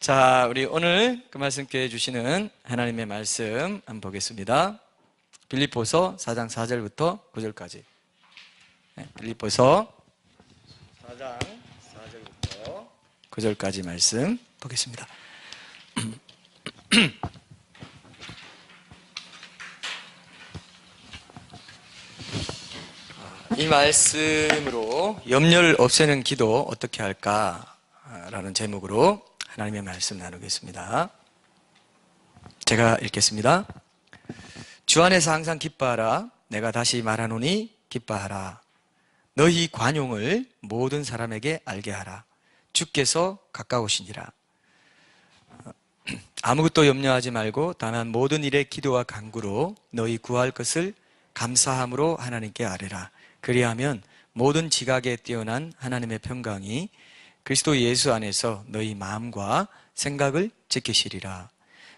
자, 우리 오늘 그 말씀께 주시는 하나님의 말씀 한번 보겠습니다. 빌립보서 4장 4절부터 9절까지. 빌립보서 4장 4절부터 9절까지 말씀 보겠습니다. 이 말씀으로 염려를 없애는 기도 어떻게 할까라는 제목으로 하나님의 말씀 나누겠습니다. 제가 읽겠습니다. 주 안에서 항상 기뻐하라. 내가 다시 말하노니 기뻐하라. 너희 관용을 모든 사람에게 알게 하라. 주께서 가까우시니라. 아무것도 염려하지 말고 다만 모든 일에 기도와 간구로 너희 구할 것을 감사함으로 하나님께 아뢰라. 그리하면 모든 지각에 뛰어난 하나님의 평강이 그리스도 예수 안에서 너희 마음과 생각을 지키시리라.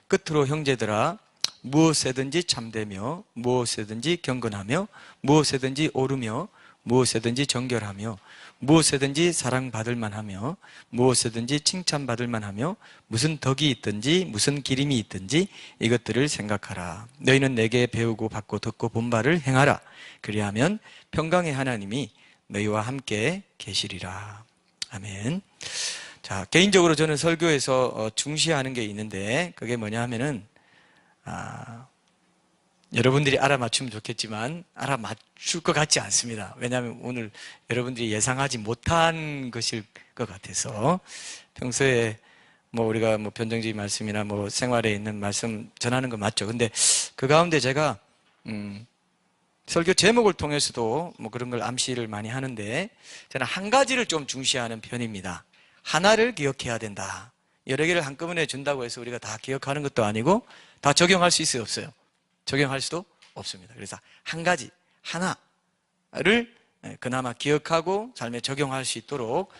끝으로 형제들아, 무엇에든지 참되며 무엇에든지 경건하며 무엇에든지 오르며 무엇에든지 정결하며 무엇에든지 사랑받을 만하며 무엇에든지 칭찬받을 만하며 무슨 덕이 있든지 무슨 기림이 있든지 이것들을 생각하라. 너희는 내게 배우고 받고 듣고 본 바를 행하라. 그리하면 평강의 하나님이 너희와 함께 계시리라. 아멘. 자, 개인적으로 저는 설교에서 중시하는 게 있는데 그게 뭐냐 하면은 여러분들이 알아맞추면 좋겠지만 알아맞출 것 같지 않습니다. 왜냐하면 오늘 여러분들이 예상하지 못한 것일 것 같아서 평소에 우리가 변정적인 말씀이나 생활에 있는 말씀 전하는 건 맞죠. 근데 그 가운데 제가 설교 제목을 통해서도 그런 걸 암시를 많이 하는데 저는 한 가지를 좀 중시하는 편입니다. 하나를 기억해야 된다. 여러 개를 한꺼번에 준다고 해서 우리가 다 기억하는 것도 아니고 다 적용할 수 있어요, 없어요? 적용할 수도 없습니다. 그래서 한 가지, 하나를 그나마 기억하고 삶에 적용할 수 있도록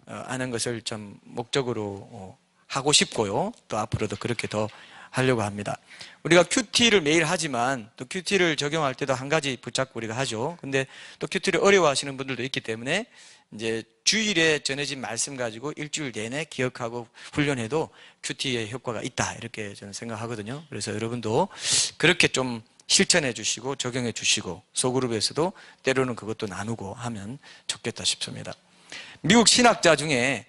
하는 것을 좀 목적으로 하고 싶고요. 또 앞으로도 그렇게 더 하려고 합니다. 우리가 큐티를 매일 하지만 또 큐티를 적용할 때도 한 가지 붙잡고 우리가 하죠. 근데 또 큐티를 어려워하시는 분들도 있기 때문에 이제 주일에 전해진 말씀 가지고 일주일 내내 기억하고 훈련해도 큐티의 효과가 있다. 이렇게 저는 생각하거든요. 그래서 여러분도 그렇게 좀 실천해 주시고 적용해 주시고 소그룹에서도 때로는 그것도 나누고 하면 좋겠다 싶습니다. 미국 신학자 중에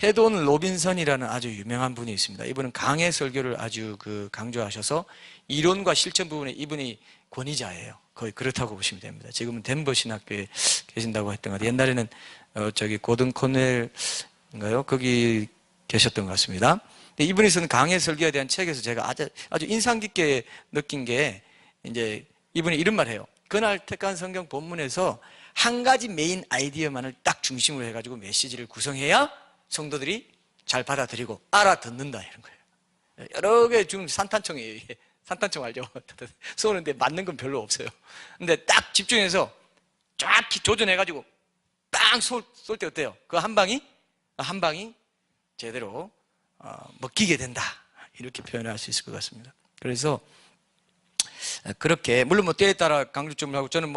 헤돈 로빈슨이라는 아주 유명한 분이 있습니다. 이분은 강해 설교를 아주 강조하셔서 이론과 실천 부분에 이분이 권위자예요. 거의 그렇다고 보시면 됩니다. 지금은 덴버 신학교에 계신다고 했던 것 같아요. 옛날에는 고든 코넬인가요? 거기 계셨던 것 같습니다. 근데 이분이 쓴 강해 설교에 대한 책에서 제가 아주 인상 깊게 느낀 게 이제 이분이 이런 말 해요. 그날 택한 성경 본문에서 한 가지 메인 아이디어만을 딱 중심으로 해가지고 메시지를 구성해야 성도들이 잘 받아들이고 알아듣는다 이런 거예요. 여러 개 지금 산탄총이에요. 이게. 산탄총 알죠? 쏘는데 맞는 건 별로 없어요. 근데 딱 집중해서 쫙 조준해가지고 빵 쏠 때 어때요? 그 한 방이 제대로 먹히게 된다. 이렇게 표현할 수 있을 것 같습니다. 그래서 그렇게 물론 때에 따라 강조점을 하고 저는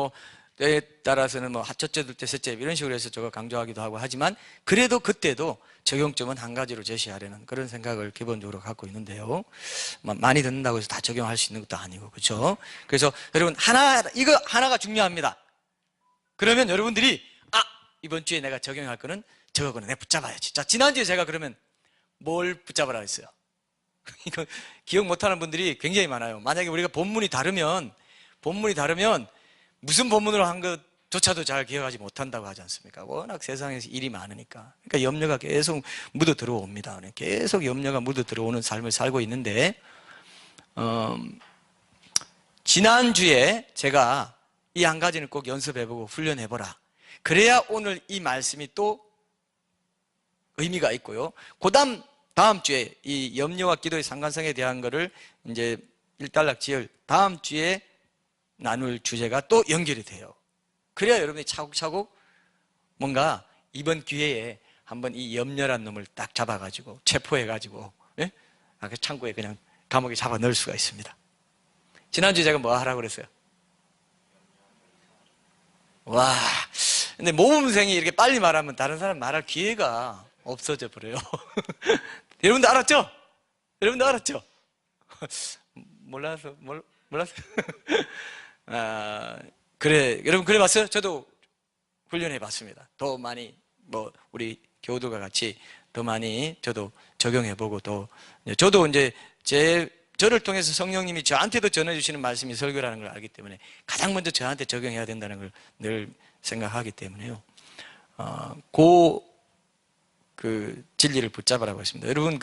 때에 따라서는 첫째, 둘째, 셋째 이런 식으로 해서 제가 강조하기도 하고 하지만 그래도 그때도 적용점은 한 가지로 제시하려는 그런 생각을 기본적으로 갖고 있는데요. 많이 듣는다고 해서 다 적용할 수 있는 것도 아니고 그렇죠? 그래서 여러분 이거 하나가 중요합니다. 그러면 여러분들이 이번 주에 내가 적용할 거는 저거는 내가 붙잡아야지. 자, 지난주에 제가 그러면 뭘 붙잡으라 했어요? 이거 기억 못하는 분들이 굉장히 많아요. 만약에 우리가 본문이 다르면 무슨 본문으로 한 것조차도 잘 기억하지 못한다고 하지 않습니까? 워낙 세상에서 일이 많으니까. 그러니까 염려가 계속 묻어 들어옵니다. 계속 염려가 묻어 들어오는 삶을 살고 있는데 지난주에 제가 이 한 가지는 꼭 연습해보고 훈련해보라. 그래야 오늘 이 말씀이 또 의미가 있고요. 다음 주에 이 염려와 기도의 상관성에 대한 거를 이제 일단락지을 다음 주에 나눌 주제가 또 연결이 돼요. 그래야 여러분이 차곡차곡 뭔가 이번 기회에 한번 이 염려란 놈을 딱 잡아가지고 체포해가지고 그 창고에 그냥 감옥에 잡아 넣을 수가 있습니다. 지난주에 제가 뭐 하라고 그랬어요? 와, 근데 모범생이 이렇게 빨리 말하면 다른 사람 말할 기회가 없어져 버려요. 여러분도 알았죠? 여러분도 알았죠? 몰라서. 그래, 여러분 그래 봤어요? 저도 훈련해 봤습니다. 더 많이, 우리 교우들과 같이 더 많이 저도 적용해 보고, 저도 이제 저를 통해서 성령님이 저한테도 전해주시는 말씀이 설교라는 걸 알기 때문에 가장 먼저 저한테 적용해야 된다는 걸 늘 생각하기 때문에요. 그 진리를 붙잡으라고 했습니다. 여러분,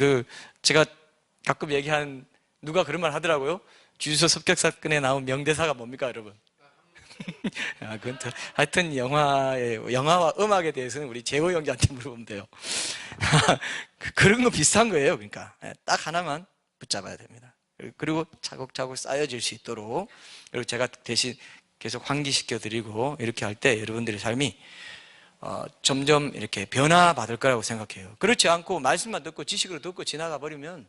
제가 가끔 얘기한, 누가 그런 말 하더라고요. 주유소 습격사건에 나온 명대사가 뭡니까, 여러분? 하여튼 영화와 음악에 대해서는 우리 재호 형제한테 물어보면 돼요. 그런 거 비슷한 거예요. 그러니까 딱 하나만 붙잡아야 됩니다. 그리고 차곡차곡 쌓여질 수 있도록, 그리고 제가 대신 계속 환기시켜 드리고 이렇게 할 때 여러분들의 삶이 점점 이렇게 변화받을 거라고 생각해요. 그렇지 않고 말씀만 듣고 지식으로 듣고 지나가 버리면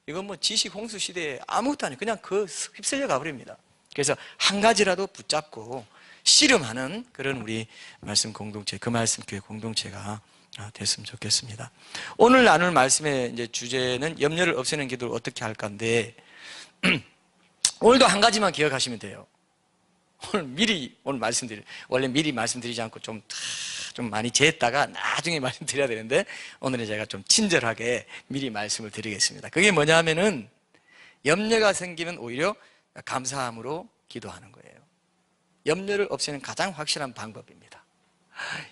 이건 뭐 지식 홍수 시대에 아무것도 아니에요. 그냥 휩쓸려 가버립니다. 그래서 한 가지라도 붙잡고 씨름하는 그런 우리 말씀 공동체, 그 말씀 교회 공동체가 됐으면 좋겠습니다. 오늘 나눌 말씀의 이제 주제는 염려를 없애는 기도를 어떻게 할까인데, 오늘도 한 가지만 기억하시면 돼요. 원래 미리 말씀드리지 않고 좀 많이 재했다가 나중에 말씀드려야 되는데, 오늘은 제가 좀 친절하게 미리 말씀을 드리겠습니다. 그게 뭐냐면은, 염려가 생기면 오히려 감사함으로 기도하는 거예요. 염려를 없애는 가장 확실한 방법입니다.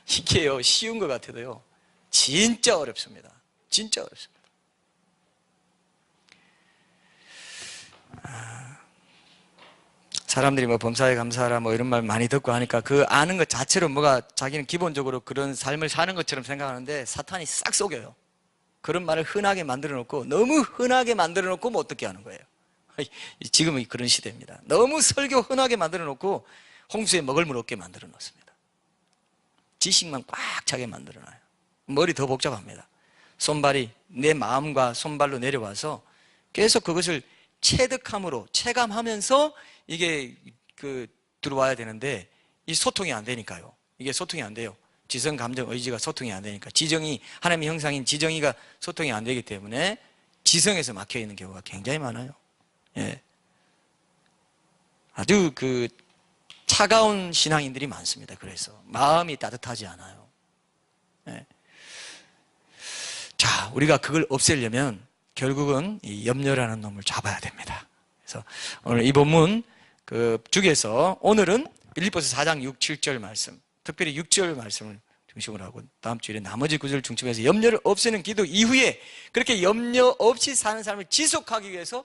이게요, 쉬운 것 같아도요, 진짜 어렵습니다. 진짜 어렵습니다. 사람들이 범사에 감사하라 이런 말 많이 듣고 하니까 그 아는 것 자체로 자기는 기본적으로 그런 삶을 사는 것처럼 생각하는데 사탄이 싹 속여요. 그런 말을 흔하게 만들어 놓고, 너무 흔하게 만들어 놓고 어떻게 하는 거예요. 지금은 그런 시대입니다. 너무 설교 흔하게 만들어 놓고 홍수에 먹을 물 없게 만들어 놓습니다. 지식만 꽉 차게 만들어 놔요. 머리 더 복잡합니다. 손발이 내 마음과 손발로 내려와서 계속 그것을 체득함으로 체감하면서 이게 들어와야 되는데, 이 소통이 안 되니까요. 이게 소통이 안 돼요. 지성, 감정, 의지가 소통이 안 되니까, 하나님의 형상인 지정의가 소통이 안 되기 때문에 지성에서 막혀 있는 경우가 굉장히 많아요. 예. 아주 차가운 신앙인들이 많습니다. 그래서 마음이 따뜻하지 않아요. 예. 자, 우리가 그걸 없애려면 결국은 이 염려라는 놈을 잡아야 됩니다. 그래서 오늘 이 본문 중에서 오늘은 빌립보서 4장 6, 7절 말씀, 특별히 6절 말씀을 중심으로 하고, 다음 주에 나머지 구절을 중심해서 염려를 없애는 기도 이후에 그렇게 염려 없이 사는 삶을 지속하기 위해서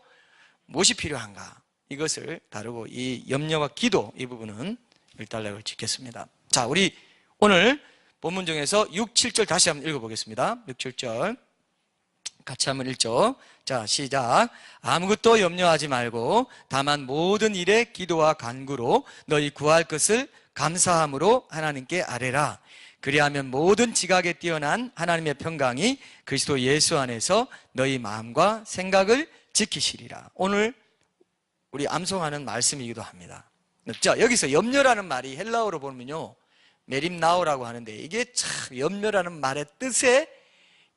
무엇이 필요한가, 이것을 다루고, 이 염려와 기도 이 부분은 일단락을 짓겠습니다. 자, 우리 오늘 본문 중에서 6, 7절 다시 한번 읽어보겠습니다. 6, 7절 같이 한번 읽죠. 자, 시작. 아무것도 염려하지 말고 다만 모든 일에 기도와 간구로 너희 구할 것을 감사함으로 하나님께 아뢰라. 그리하면 모든 지각에 뛰어난 하나님의 평강이 그리스도 예수 안에서 너희 마음과 생각을 지키시리라. 오늘 우리 암송하는 말씀이기도 합니다. 자, 여기서 염려라는 말이 헬라어로 보면요, 메림나오라고 하는데, 이게 참 염려라는 말의 뜻에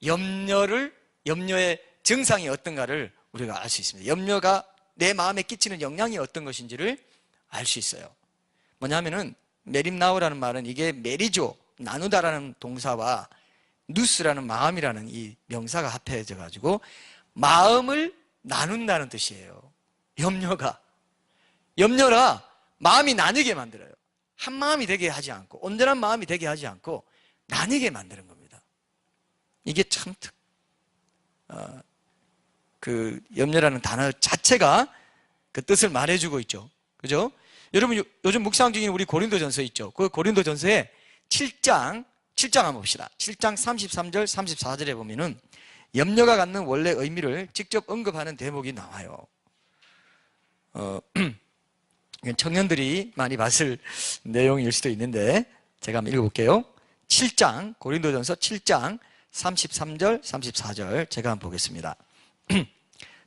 염려의 증상이 어떤가를 우리가 알 수 있습니다. 염려가 내 마음에 끼치는 영향이 어떤 것인지를 알 수 있어요. 뭐냐면은 메림나오라는 말은, 이게 메리조, 나누다라는 동사와 누스라는 마음이라는 이 명사가 합해져 가지고 마음을 나눈다는 뜻이에요. 염려라 마음이 나뉘게 만들어요. 한 마음이 되게 하지 않고, 온전한 마음이 되게 하지 않고 나뉘게 만드는 겁니다. 이게 참 염려라는 단어 자체가 그 뜻을 말해주고 있죠. 그죠? 여러분, 요즘 묵상 중인 우리 고린도전서 있죠. 그 고린도전서에 7장 한번 봅시다. 7장 33절, 34절에 보면은 염려가 갖는 원래 의미를 직접 언급하는 대목이 나와요. 청년들이 많이 봤을 내용일 수도 있는데 제가 한번 읽어볼게요. 고린도전서 7장 33절, 34절 제가 한번 보겠습니다.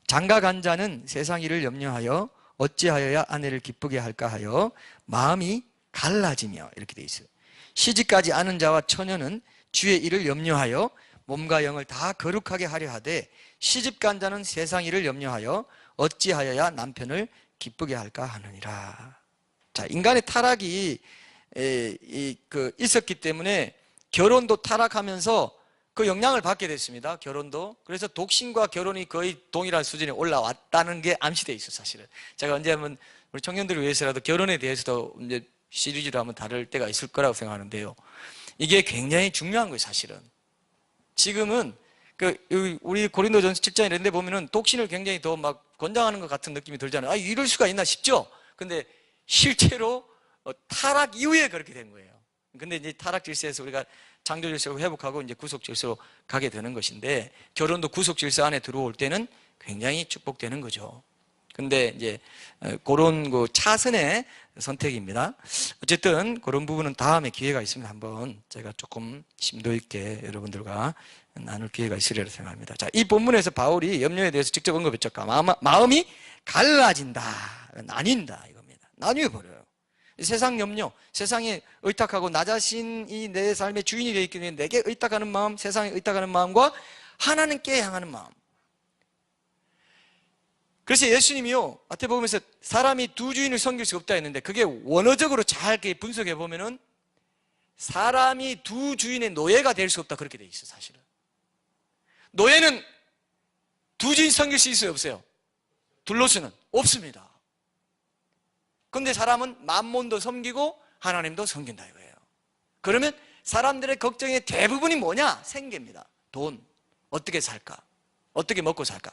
장가간 자는 세상 일을 염려하여 어찌하여야 아내를 기쁘게 할까 하여 마음이 갈라지며, 이렇게 돼 있어요. 시집가지 않은 자와 처녀는 주의 일을 염려하여 몸과 영을 다 거룩하게 하려 하되 시집간 자는 세상 일을 염려하여 어찌하여야 남편을 기쁘게 할까 하느니라. 자, 인간의 타락이 있었기 때문에 결혼도 타락하면서 그 영향을 받게 됐습니다. 결혼도. 그래서 독신과 결혼이 거의 동일한 수준에 올라왔다는 게 암시되어 있어요, 사실은. 제가 언제 한번 우리 청년들을 위해서라도 결혼에 대해서도 이제 시리즈로 한번 다룰 때가 있을 거라고 생각하는데요. 이게 굉장히 중요한 거예요, 사실은. 지금은 우리 고린도전서 7장 이런 데 보면은 독신을 굉장히 더 막 권장하는 것 같은 느낌이 들잖아요. 아, 이럴 수가 있나 싶죠? 근데 실제로 타락 이후에 그렇게 된 거예요. 근데 이제 타락 질서에서 우리가 창조 질서로 회복하고 이제 구속 질서로 가게 되는 것인데, 결혼도 구속 질서 안에 들어올 때는 굉장히 축복되는 거죠. 근데 이제 그런 그 차선의 선택입니다. 어쨌든 그런 부분은 다음에 기회가 있으면 한번 제가 조금 심도 있게 여러분들과 나눌 기회가 있으리라 생각합니다. 자, 이 본문에서 바울이 염려에 대해서 직접 언급했죠. 마음이 갈라진다, 나뉜다 이겁니다. 나뉘어버려요. 세상 염려, 세상에 의탁하고 나 자신이 내 삶의 주인이 되어 있기 때문에 내게 의탁하는 마음, 세상에 의탁하는 마음과 하나님께 향하는 마음. 그래서 예수님이요, 마태복음에서 사람이 두 주인을 섬길 수 없다 했는데, 그게 원어적으로 잘 분석해 보면은 사람이 두 주인의 노예가 될 수 없다 그렇게 돼 있어. 사실은 노예는 두 주인 섬길 수 있어요, 없어요? 둘로서는 없습니다. 그런데 사람은 만몬도 섬기고 하나님도 섬긴다 이거예요. 그러면 사람들의 걱정의 대부분이 뭐냐? 생계입니다. 돈, 어떻게 살까? 어떻게 먹고 살까?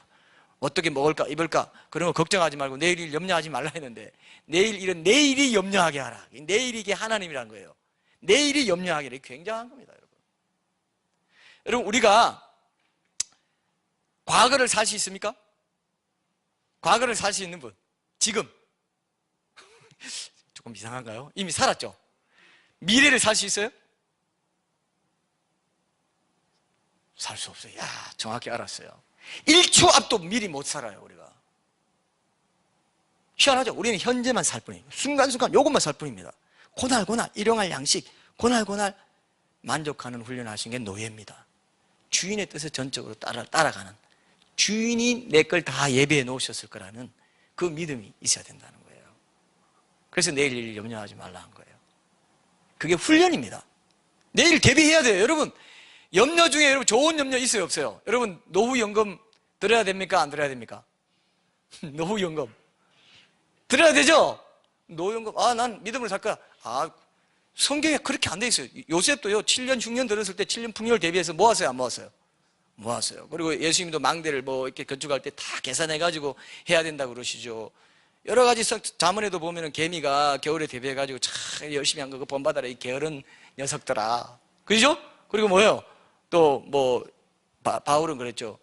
어떻게 먹을까, 입을까? 그런 거 걱정하지 말고 내일 일 염려하지 말라 했는데, 내일 일은 내일이 염려하게 하라. 내일이 이게 하나님이라는 거예요. 내일이 염려하게 하라. 굉장한 겁니다, 여러분. 여러분, 우리가 과거를 살 수 있습니까? 과거를 살 수 있는 분, 지금 조금 이상한가요? 이미 살았죠? 미래를 살 수 있어요? 살 수 없어요. 야, 정확히 알았어요. 1초 앞도 미리 못 살아요, 우리가. 희한하죠? 우리는 현재만 살 뿐이에요. 순간순간 요것만 살 뿐입니다. 고날 일용할 양식, 고날 만족하는 훈련을 하신 게 노예입니다. 주인의 뜻을 전적으로 따라가는, 주인이 내 걸 다 예배해 놓으셨을 거라는 그 믿음이 있어야 된다는 거예요. 그래서 내일 일 염려하지 말라 한 거예요. 그게 훈련입니다. 내일 대비해야 돼요. 여러분, 염려 중에 여러분 좋은 염려 있어요, 없어요? 여러분, 노후연금 들어야 됩니까? 안 들어야 됩니까? 노후연금 들어야 되죠? 노후연금, 난 믿음으로 살 거야. 성경에 그렇게 안 돼 있어요. 요셉도요, 7년 흉년 들었을 때 7년 풍년을 대비해서 모았어요, 안 모았어요? 모았어요. 그리고 예수님도 망대를 이렇게 건축할 때 다 계산해가지고 해야 된다고 그러시죠. 여러 가지 자문에도 보면은 개미가 겨울에 대비해가지고 참 열심히 한 거 본받아라, 이 게으른 녀석들아. 그죠? 그리고 뭐예요? 또 바울은 그랬죠.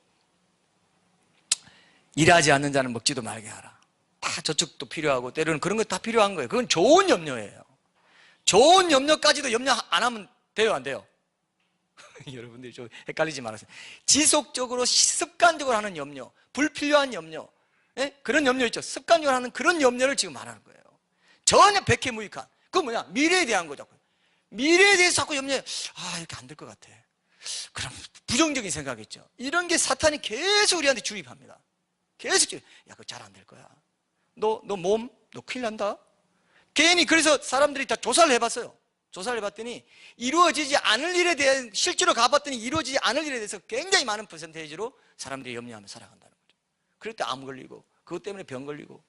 일하지 않는 자는 먹지도 말게 하라. 다 저축도 필요하고 때로는 그런 거 다 필요한 거예요. 그건 좋은 염려예요. 좋은 염려까지도 염려 안 하면 돼요, 안 돼요? 여러분들이 좀 헷갈리지 말아세요. 지속적으로 습관적으로 하는 염려, 불필요한 염려, 그런 염려 있죠. 습관적으로 하는 그런 염려를 지금 말하는 거예요. 전혀 백해무익한. 그건 뭐냐? 미래에 대한 거죠. 미래에 대해서 자꾸 염려해. 이렇게 안 될 것 같아. 그럼 부정적인 생각이죠. 이런 게 사탄이 계속 우리한테 주입합니다. 계속 야, 그거 잘 안 될 거야. 너 큰일 난다. 괜히 그래서 사람들이 다 조사를 해봤어요. 조사를 해봤더니 이루어지지 않을 일에 대한, 실제로 가봤더니 이루어지지 않을 일에 대해서 굉장히 많은 퍼센테이지로 사람들이 염려하며 살아간다는 거죠. 그럴 때 암 걸리고 그것 때문에 병 걸리고.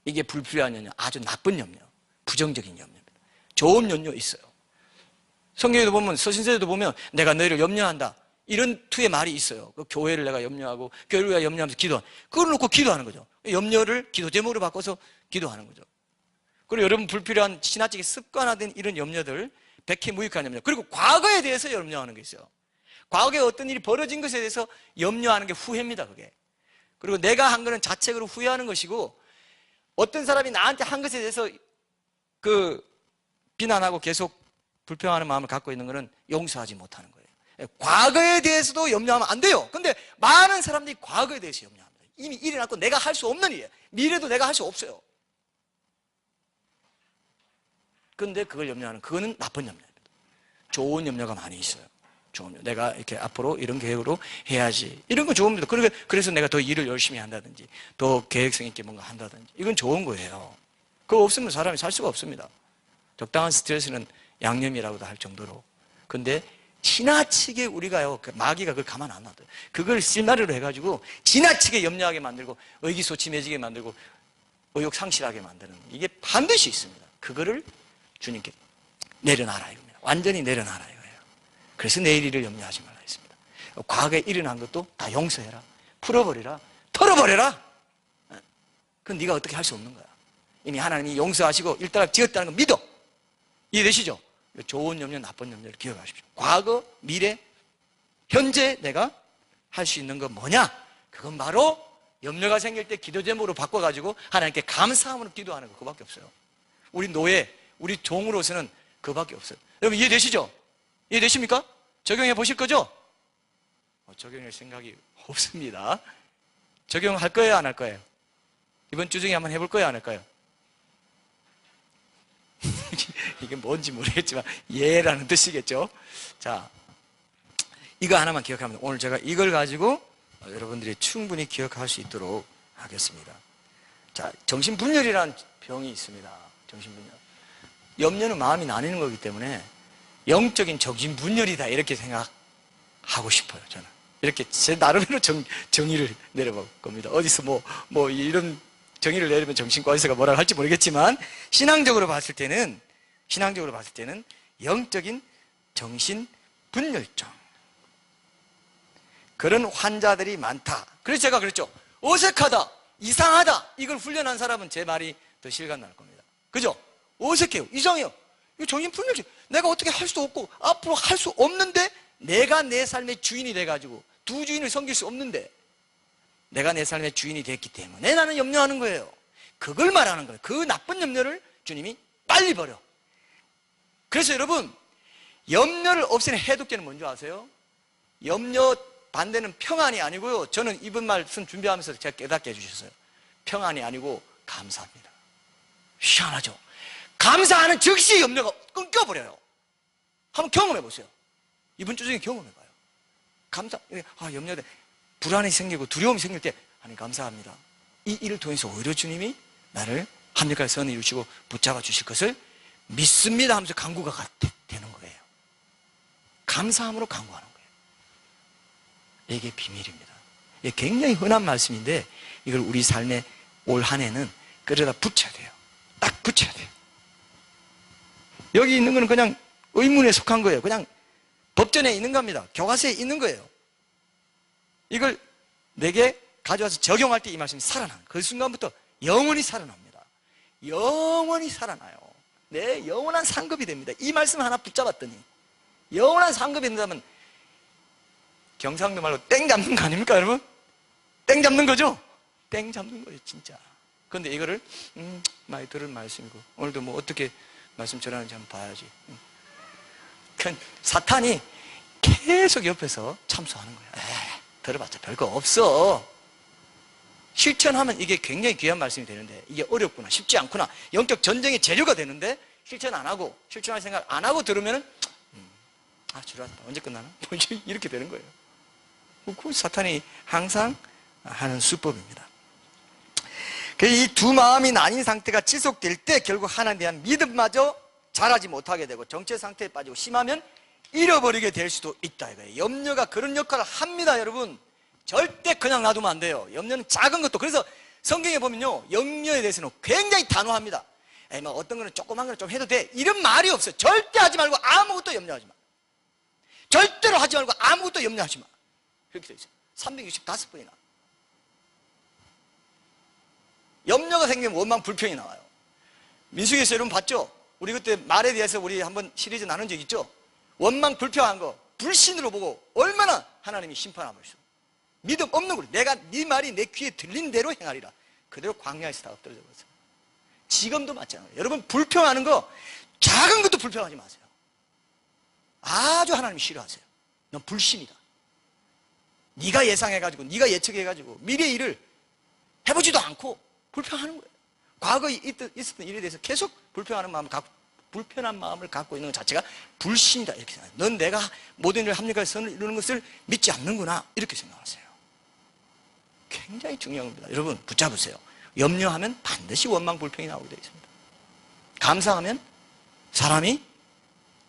이게 불필요한 염려, 아주 나쁜 염려, 부정적인 염려입니다. 좋은 염려 있어요. 성경에도 보면, 서신서에도 보면 내가 너희를 염려한다, 이런 투의 말이 있어요. 그 교회를 내가 염려하고 교회를 내가 염려하면서 기도하는, 그걸 놓고 기도하는 거죠. 염려를 기도 제목으로 바꿔서 기도하는 거죠. 그리고 여러분, 불필요한 지나치게 습관화된 이런 염려들, 백해무익한 염려, 그리고 과거에 대해서 염려하는 게 있어요. 과거에 어떤 일이 벌어진 것에 대해서 염려하는 게 후회입니다, 그게. 그리고 내가 한 거는 자책으로 후회하는 것이고, 어떤 사람이 나한테 한 것에 대해서 비난하고 계속 불평하는 마음을 갖고 있는 것은 용서하지 못하는 거예요. 과거에 대해서도 염려하면 안 돼요. 근데 많은 사람들이 과거에 대해서 염려합니다. 이미 일어났고 내가 할 수 없는 일이에요. 미래도 내가 할 수 없어요. 근데 그걸 염려하는, 그거는 나쁜 염려입니다. 좋은 염려가 많이 있어요. 좋은, 내가 이렇게 앞으로 이런 계획으로 해야지. 이런 건 좋습니다. 그래서 내가 더 일을 열심히 한다든지, 더 계획성 있게 뭔가 한다든지. 이건 좋은 거예요. 그거 없으면 사람이 살 수가 없습니다. 적당한 스트레스는 양념이라고도 할 정도로. 근데 지나치게 우리가요, 마귀가 그걸 가만 안 놔둬요. 그걸 실마리로 해가지고 지나치게 염려하게 만들고 의기소침해지게 만들고 의욕 상실하게 만드는 이게 반드시 있습니다. 그거를 주님께 내려놔라 이겁니다. 완전히 내려놔라 이거예요. 그래서 내일 일을 염려하지 말라 했습니다. 과거에 일어난 것도 다 용서해라, 풀어버리라, 털어버려라. 그건 네가 어떻게 할 수 없는 거야. 이미 하나님이 용서하시고 일단락 지었다는 걸 믿어. 이해되시죠? 좋은 염려, 나쁜 염려를 기억하십시오. 과거, 미래, 현재 내가 할 수 있는 건 뭐냐? 그건 바로 염려가 생길 때 기도 제목으로 바꿔가지고 하나님께 감사함으로 기도하는 거, 그거밖에 없어요. 우리 노예, 우리 종으로서는 그거밖에 없어요. 여러분 이해되시죠? 이해되십니까? 적용해 보실 거죠? 적용할 생각이 없습니다. 적용할 거예요, 안 할 거예요? 이번 주 중에 한번 해볼 거예요, 안 할까요? 이게 뭔지 모르겠지만 예라는 뜻이겠죠. 자, 이거 하나만 기억하면 오늘 제가 이걸 가지고 여러분들이 충분히 기억할 수 있도록 하겠습니다. 자, 정신분열이라는 병이 있습니다. 정신분열. 염려는 마음이 나뉘는 거기 때문에 영적인 정신분열이다 이렇게 생각하고 싶어요. 저는 이렇게 제 나름대로 정의를 내려볼 겁니다. 어디서 뭐 이런 정의를 내리면 정신과 의사가 뭐라고 할지 모르겠지만 신앙적으로 봤을 때는 영적인 정신분열증, 그런 환자들이 많다. 그래서 제가 그랬죠. 어색하다, 이상하다, 이걸 훈련한 사람은 제 말이 더 실감 날 겁니다. 그죠? 어색해요, 이상해요. 이거 정신분열증, 내가 어떻게 할 수도 없고 앞으로 할 수 없는데, 내가 내 삶의 주인이 돼가지고 두 주인을 섬길 수 없는데 내가 내 삶의 주인이 됐기 때문에 나는 염려하는 거예요. 그걸 말하는 거예요. 그 나쁜 염려를 주님이 빨리 버려. 그래서 여러분, 염려를 없애는 해독제는 뭔지 아세요? 염려 반대는 평안이 아니고요. 저는 이번 말씀 준비하면서 제가 깨닫게 해주셨어요. 평안이 아니고 감사합니다. 희한하죠? 감사하는 즉시 염려가 끊겨버려요. 한번 경험해 보세요. 이번 주 중에 경험해 봐요. 염려돼. 불안이 생기고 두려움이 생길 때, 하나님 감사합니다. 이 일을 통해서 오히려 주님이 나를 합력할 선을 이루시고 붙잡아 주실 것을 믿습니다 하면서 간구가 되는 거예요. 감사함으로 간구하는 거예요. 이게 비밀입니다. 이게 굉장히 흔한 말씀인데 이걸 우리 삶에 올 한 해는 끌어다 붙여야 돼요. 딱 붙여야 돼요. 여기 있는 거는 그냥 의문에 속한 거예요. 그냥 법전에 있는 겁니다. 교과서에 있는 거예요. 이걸 내게 가져와서 적용할 때 이 말씀이 살아나는, 그 순간부터 영원히 살아납니다. 영원히 살아나요. 내 영원한 상급이 됩니다. 이 말씀 하나 붙잡았더니 영원한 상급이 된다면 경상도 말로 땡 잡는 거 아닙니까 여러분? 땡 잡는 거죠? 땡 잡는 거예요 진짜. 그런데 이거를 많이 들은 말씀이고 오늘도 뭐 어떻게 말씀 전하는지 한번 봐야지. 사탄이 계속 옆에서 참소하는 거예요. 들어봤자 별거 없어. 실천하면 이게 굉장히 귀한 말씀이 되는데 이게 어렵구나, 쉽지 않구나, 영적 전쟁의 재료가 되는데 실천 안 하고, 실천할 생각 안 하고 들으면은 주라다 언제 끝나나? 이렇게 되는 거예요. 그 사탄이 항상 하는 수법입니다. 이 두 마음이 나뉜 상태가 지속될 때 결국 하나님에 대한 믿음마저 자라지 못하게 되고 정체 상태에 빠지고 심하면 잃어버리게 될 수도 있다 이거예요. 염려가 그런 역할을 합니다 여러분. 절대 그냥 놔두면 안 돼요. 염려는 작은 것도. 그래서 성경에 보면요, 염려에 대해서는 굉장히 단호합니다. 뭐 어떤 거는 조그만 거는 좀 해도 돼, 이런 말이 없어요. 절대 하지 말고 아무것도 염려하지 마. 절대로 하지 말고 아무것도 염려하지 마. 그렇게 되어 있어요. 365번이나 염려가 생기면 원망 불평이 나와요. 민수기에서 여러분 봤죠? 우리 그때 말에 대해서 우리 한번 시리즈 나눈 적 있죠? 원망 불평한 거 불신으로 보고 얼마나 하나님이 심판함을 써. 믿음 없는 거로 내가 네 말이 내 귀에 들린 대로 행하리라. 그대로 광야에서 다 엎드려져 버렸어요. 지금도 마찬가지예요. 여러분 불평하는 거 작은 것도 불평하지 마세요. 아주 하나님이 싫어하세요. 넌 불신이다. 네가 예상해가지고 네가 예측해가지고 미래의 일을 해보지도 않고 불평하는 거예요. 과거에 있었던 일에 대해서 계속 불평하는 마음을 갖고 불편한 마음을 갖고 있는 것 자체가 불신이다 이렇게 생각해요. 넌 내가 모든 일을 합리화의 선을 이루는 것을 믿지 않는구나 이렇게 생각하세요. 굉장히 중요한 겁니다. 여러분 붙잡으세요. 염려하면 반드시 원망 불평이 나오게 되어 있습니다. 감사하면 사람이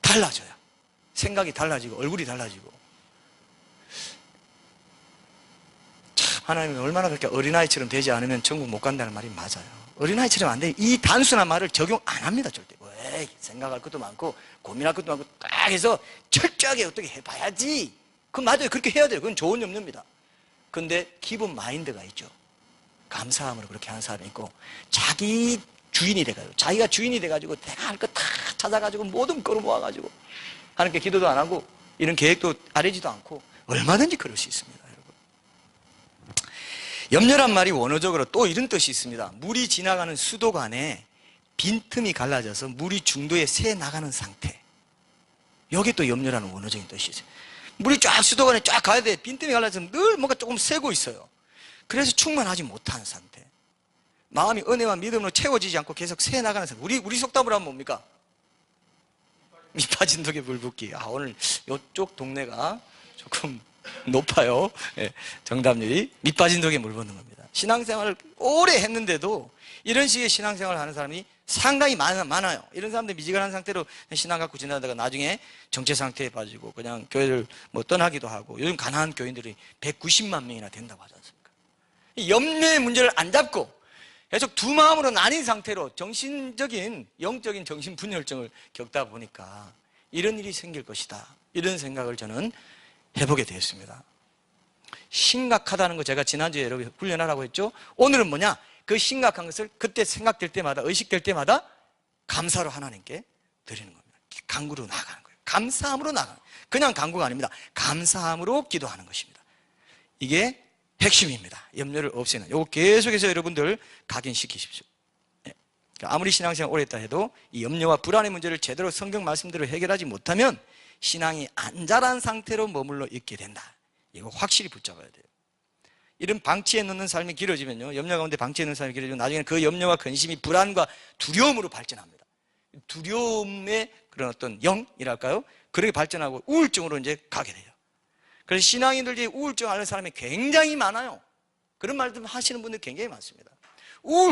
달라져요. 생각이 달라지고 얼굴이 달라지고. 참 하나님은 얼마나 그렇게 어린아이처럼 되지 않으면 천국 못 간다는 말이 맞아요. 어린아이처럼 안 돼. 이 단순한 말을 적용 안 합니다. 절대. 왜 생각할 것도 많고 고민할 것도 많고 딱 해서 철저하게 어떻게 해봐야지. 그건 맞아요. 그렇게 해야 돼요. 그건 좋은 염려입니다. 근데 기본 마인드가 있죠. 감사함으로 그렇게 하는 사람이 있고 자기 주인이 돼가지고 자기가 주인이 돼가지고 내가 할 거 다 찾아가지고 모든 거로 모아가지고 하나님께 기도도 안 하고 이런 계획도 아뢰지도 않고 얼마든지 그럴 수 있습니다. 여러분. 염려란 말이 원어적으로 또 이런 뜻이 있습니다. 물이 지나가는 수도관에 빈틈이 갈라져서 물이 중도에 새 나가는 상태. 여기 또 염려라는 원어적인 뜻이 있어요. 물이 쫙 수도관에 쫙 가야 돼. 빈틈이 갈라져서 늘 뭔가 조금 새고 있어요. 그래서 충만하지 못한 상태. 마음이 은혜와 믿음으로 채워지지 않고 계속 새 나가는 상태. 우리 속담으로 하면 뭡니까? 밑 빠진 독에 물 붓기. 오늘 이쪽 동네가 조금 높아요. 네, 정답률이. 밑 빠진 독에 물 붓는 겁니다. 신앙생활을 오래 했는데도 이런 식의 신앙생활을 하는 사람이 상당히 많아요. 이런 사람들 미지근한 상태로 신앙 갖고 지나다가 나중에 정체 상태에 빠지고 그냥 교회를 떠나기도 하고 요즘 가난한 교인들이 190만 명이나 된다고 하지 않습니까? 염려의 문제를 안 잡고 계속 두 마음으로 나뉜 상태로 정신적인 영적인 정신분열증을 겪다 보니까 이런 일이 생길 것이다. 이런 생각을 저는 해보게 되었습니다. 심각하다는 거 제가 지난주에 여러분 훈련하라고 했죠. 오늘은 뭐냐? 그 심각한 것을 그때 생각될 때마다 의식될 때마다 감사로 하나님께 드리는 겁니다. 간구로 나아가는 거예요. 감사함으로 나아가는 거예요. 그냥 간구가 아닙니다. 감사함으로 기도하는 것입니다. 이게 핵심입니다. 염려를 없애는. 이거 계속해서 여러분들 각인시키십시오. 아무리 신앙생활 오래 했다 해도 이 염려와 불안의 문제를 제대로 성경 말씀대로 해결하지 못하면 신앙이 안 자란 상태로 머물러 있게 된다. 이거 확실히 붙잡아야 돼요. 이런 방치해 놓는 삶이 길어지면요, 염려 가운데 방치해 놓는 삶이 길어지면 나중에는 그 염려와 근심이 불안과 두려움으로 발전합니다. 두려움의 그런 어떤 영이랄까요? 그렇게 발전하고 우울증으로 이제 가게 돼요. 그래서 신앙인들 중에 우울증 앓는 사람이 굉장히 많아요. 그런 말들 하시는 분들 굉장히 많습니다.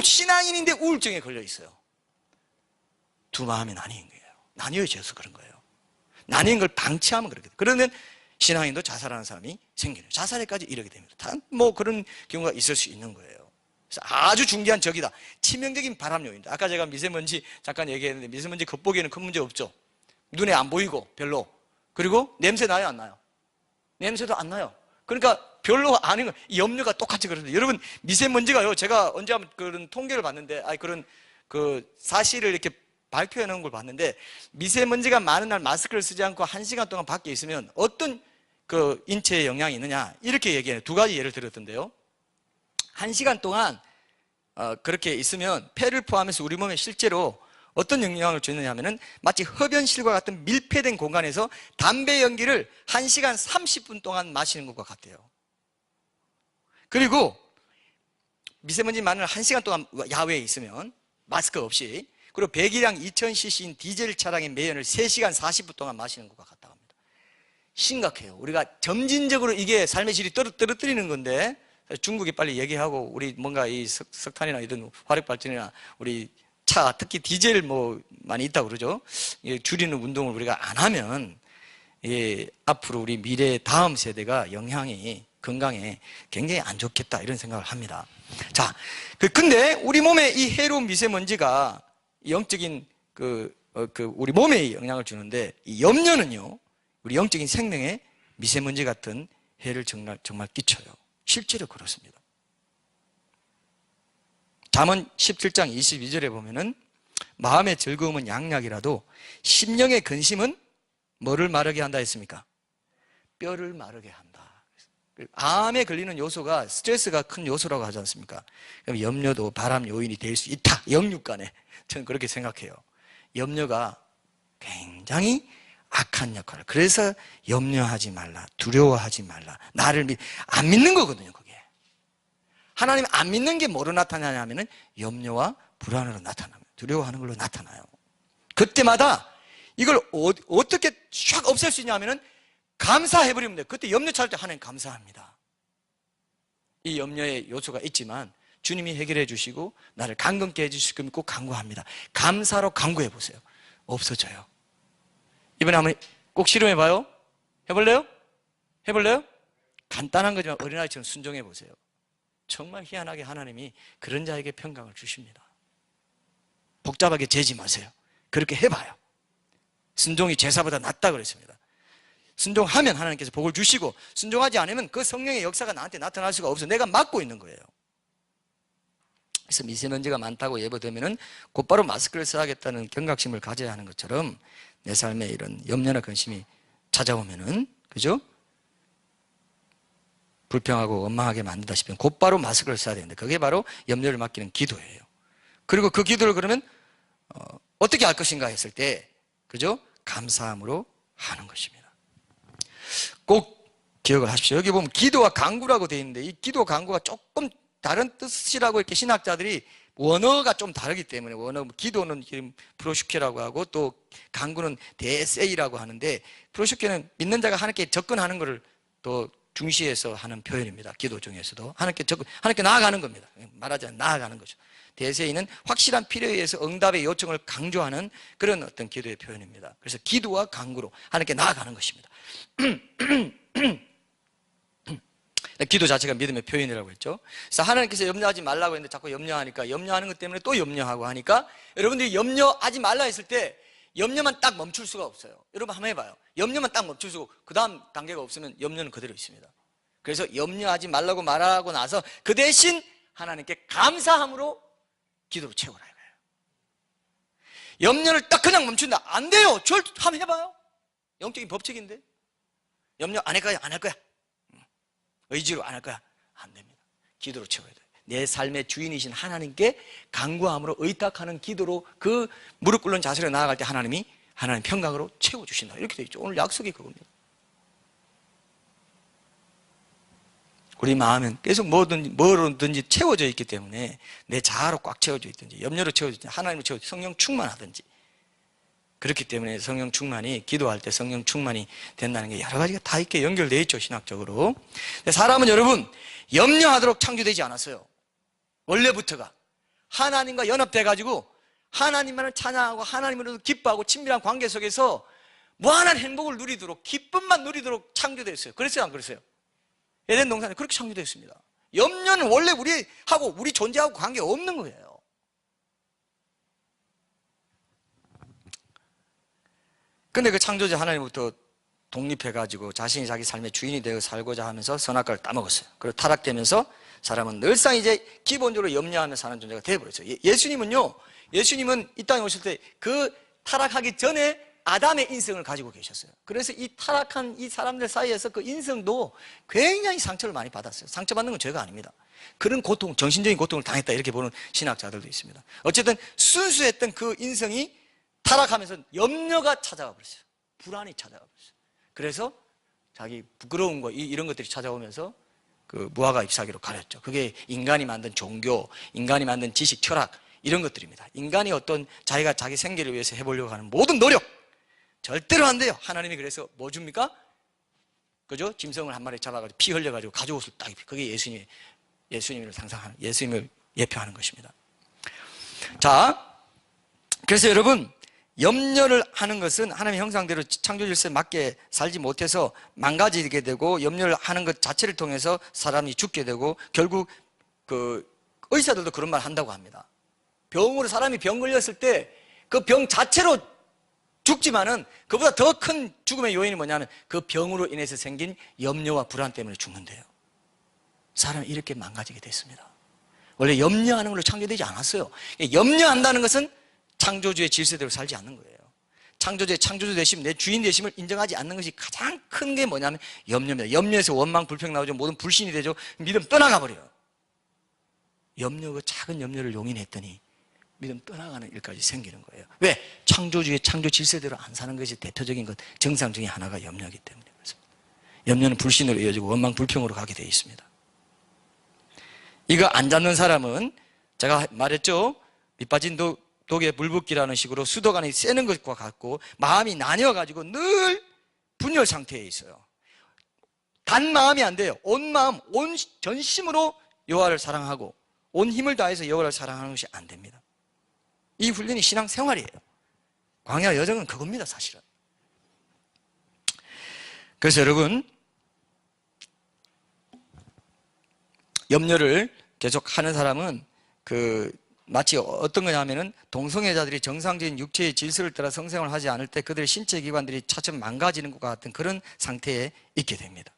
신앙인인데 우울증에 걸려 있어요. 두 마음이 나뉜 거예요. 나뉘어져서 그런 거예요. 나뉜 걸 방치하면 그렇게 돼요. 그러면 신앙인도 자살하는 사람이 생기는, 자살에까지 이르게 됩니다. 그런 경우가 있을 수 있는 거예요. 그래서 아주 중대한 적이다. 치명적인 발암 요인이다. 아까 제가 미세먼지 잠깐 얘기했는데 미세먼지 겉보기에는 큰 문제 없죠. 눈에 안 보이고 별로. 그리고 냄새 나요, 안 나요? 냄새도 안 나요. 그러니까 별로 아닌 거. 염려가 똑같이 그러는데 여러분 미세먼지가요. 제가 언제 한번 그런 통계를 봤는데, 그런 그 사실을 이렇게 발표해 놓은 걸 봤는데 미세먼지가 많은 날 마스크를 쓰지 않고 1시간 동안 밖에 있으면 어떤 그 인체에 영향이 있느냐 이렇게 얘기해요. 두 가지 예를 들었던데요. 1시간 동안 그렇게 있으면 폐를 포함해서 우리 몸에 실제로 어떤 영향을 주느냐 하면은 마치 흡연실과 같은 밀폐된 공간에서 담배 연기를 1시간 30분 동안 마시는 것과 같아요. 그리고 미세먼지 많은 1시간 동안 야외에 있으면 마스크 없이, 그리고 배기량 2000cc인 디젤 차량의 매연을 3시간 40분 동안 마시는 것과 같다고 합니다. 심각해요. 우리가 점진적으로 이게 삶의 질이 떨어뜨리는 건데 중국이 빨리 얘기하고 우리 뭔가 이 석탄이나 이런 화력 발전이나 우리 차, 특히 디젤 많이 있다고 그러죠. 줄이는 운동을 우리가 안 하면 앞으로 우리 미래 다음 세대가 영향이 건강에 굉장히 안 좋겠다 이런 생각을 합니다. 자, 근데 우리 몸에 이 해로운 미세먼지가 영적인 우리 몸에 영향을 주는데 이 염려는요, 우리 영적인 생명에 미세먼지 같은 해를 정말 끼쳐요. 실제로 그렇습니다. 잠언 17장 22절에 보면은 마음의 즐거움은 양약이라도 심령의 근심은 뭐를 마르게 한다 했습니까? 뼈를 마르게 한다. 암에 걸리는 요소가 스트레스가 큰 요소라고 하지 않습니까? 그럼 염려도 발암 요인이 될 수 있다. 영육간에 저는 그렇게 생각해요. 염려가 굉장히 악한 역할을. 그래서 염려하지 말라, 두려워하지 말라. 나를 안 믿는 거거든요. 그게 하나님 안 믿는 게 뭐로 나타나냐면은 염려와 불안으로 나타나요. 두려워하는 걸로 나타나요. 그때마다 이걸 어떻게 샥 없앨 수 있냐 하면은 감사해버리면 돼요. 그때 염려 찾을 때 하나님 감사합니다. 이 염려의 요소가 있지만 주님이 해결해 주시고 나를 강건케 해주실 걸 믿고 간구합니다. 감사로 간구해 보세요. 없어져요. 이번에 한번 꼭 실험해 봐요. 해볼래요? 해볼래요? 간단한 거지만 어린아이처럼 순종해 보세요. 정말 희한하게 하나님이 그런 자에게 평강을 주십니다. 복잡하게 재지 마세요. 그렇게 해봐요. 순종이 제사보다 낫다 그랬습니다. 순종하면 하나님께서 복을 주시고, 순종하지 않으면 그 성령의 역사가 나한테 나타날 수가 없어요. 내가 막고 있는 거예요. 그래서 미세먼지가 많다고 예보되면은 곧바로 마스크를 써야겠다는 경각심을 가져야 하는 것처럼 내 삶에 이런 염려나 근심이 찾아오면은, 그죠? 불평하고 원망하게 만든다시피 곧바로 마스크를 써야 되는데, 그게 바로 염려를 맡기는 기도예요. 그리고 그 기도를 그러면 어떻게 할 것인가 했을 때, 그죠? 감사함으로 하는 것입니다. 꼭 기억을 하십시오. 여기 보면 기도와 간구라고 되어 있는데, 이 기도 간구가 조금 다른 뜻이라고 이렇게 신학자들이, 원어가 좀 다르기 때문에, 기도는 프로슈케라고 하고 또 간구는 데세이라고 하는데, 프로슈케는 믿는 자가 하나님께 접근하는 것을 또 중시해서 하는 표현입니다. 기도 중에서도 하나님께 나아가는 겁니다. 말하자면 나아가는 거죠. 데세이는 확실한 필요에 의해서 응답의 요청을 강조하는 그런 어떤 기도의 표현입니다. 그래서 기도와 간구로 하나님께 나아가는 것입니다. 기도 자체가 믿음의 표현이라고 했죠. 그래서 하나님께서 염려하지 말라고 했는데 자꾸 염려하니까, 염려하는 것 때문에 또 염려하고 하니까, 여러분들이 염려하지 말라 했을 때 염려만 딱 멈출 수가 없어요. 여러분 한번 해봐요. 염려만 딱 멈출 수고 그 다음 단계가 없으면 염려는 그대로 있습니다. 그래서 염려하지 말라고 말하고 나서 그 대신 하나님께 감사함으로 기도로 채우라 이거예요. 염려를 딱 그냥 멈춘다, 안 돼요. 한번 해봐요. 영적인 법칙인데. 염려 안 할 거야, 안 할 거야. 의지로 안 할 거야, 안 됩니다. 기도로 채워야 돼요. 내 삶의 주인이신 하나님께 간구함으로 의탁하는 기도로, 그 무릎 꿇는 자세로 나아갈 때 하나님 평강으로 채워주신다, 이렇게 되어 있죠. 오늘 약속이 그겁니다. 우리 마음은 계속 뭐든지 채워져 있기 때문에, 내 자아로 꽉 채워져 있든지 염려로 채워져 있든지 하나님으로 채워져, 성령 충만하든지, 그렇기 때문에 성령 충만이, 기도할 때 성령 충만이 된다는 게 여러 가지가 다 이렇게 연결되어 있죠, 신학적으로. 근데 사람은 여러분 염려하도록 창조되지 않았어요. 원래부터가 하나님과 연합돼 가지고 하나님만을 찬양하고 하나님으로 기뻐하고 친밀한 관계 속에서 무한한 행복을 누리도록, 기쁨만 누리도록 창조되었어요. 그랬어요, 안 그랬어요? 에덴 동산에 그렇게 창조되었습니다. 염려는 원래 우리 존재하고 관계 없는 거예요. 근데 그 창조자 하나님부터 독립해가지고 자신이 자기 삶의 주인이 되어 살고자 하면서 선악과를 따먹었어요. 그리고 타락되면서 사람은 늘상 이제 기본적으로 염려하며 사는 존재가 되어버렸어요. 예수님은 이 땅에 오실 때 그 타락하기 전에 아담의 인성을 가지고 계셨어요. 그래서 이 타락한 이 사람들 사이에서 그 인성도 굉장히 상처를 많이 받았어요. 상처받는 건 죄가 아닙니다. 그런 고통, 정신적인 고통을 당했다, 이렇게 보는 신학자들도 있습니다. 어쨌든 순수했던 그 인성이 타락하면서 염려가 찾아와 버렸어요. 불안이 찾아와 버렸어요. 그래서 자기 부끄러운 이런 것들이 찾아오면서 그 무화과 잎사귀로 가렸죠. 그게 인간이 만든 종교, 인간이 만든 지식, 철학, 이런 것들입니다. 인간이 어떤 자기가 자기 생계를 위해서 해보려고 하는 모든 노력, 절대로 안 돼요. 하나님이 그래서 뭐 줍니까? 그죠? 짐승을 한 마리 잡아가지고 피 흘려가지고 가죽옷을 딱 입히. 그게 예수님을 상상하는, 예수님을 예표하는 것입니다. 자, 그래서 여러분, 염려를 하는 것은 하나님의 형상대로 창조 질서에 맞게 살지 못해서 망가지게 되고, 염려를 하는 것 자체를 통해서 사람이 죽게 되고, 결국 그 의사들도 그런 말 한다고 합니다. 병으로 사람이 병 걸렸을 때 그 병 자체로 죽지만은 그보다 더 큰 죽음의 요인이 뭐냐면 그 병으로 인해서 생긴 염려와 불안 때문에 죽는데요. 사람이 이렇게 망가지게 됐습니다. 원래 염려하는 걸로 창조되지 않았어요. 염려한다는 것은 창조주의 질서대로 살지 않는 거예요. 창조주의 창조주 되심, 내 주인 되심을 인정하지 않는 것이 가장 큰 게 뭐냐면 염려입니다. 염려에서 원망, 불평 나오죠. 모든 불신이 되죠. 믿음 떠나가 버려요. 그 작은 염려를 용인했더니 믿음 떠나가는 일까지 생기는 거예요. 왜? 창조주의 창조 질서대로 안 사는 것이 대표적인 것, 정상 중에 하나가 염려이기 때문에 그렇습니다. 염려는 불신으로 이어지고 원망, 불평으로 가게 되어 있습니다. 이거 안 잡는 사람은 제가 말했죠. 밑빠진 독에 물붓기라는 식으로 수도관이 새는 것과 같고 마음이 나뉘어가지고 늘 분열 상태에 있어요. 단 마음이 안 돼요. 온 마음, 온 전심으로 여호와를 사랑하고 온 힘을 다해서 여호와를 사랑하는 것이 안 됩니다. 이 훈련이 신앙생활이에요. 광야 여정은 그겁니다, 사실은. 그래서 여러분, 염려를 계속 하는 사람은 마치 어떤 거냐면은 동성애자들이 정상적인 육체의 질서를 따라 성생활을 하지 않을 때 그들의 신체 기관들이 차츰 망가지는 것과 같은 그런 상태에 있게 됩니다.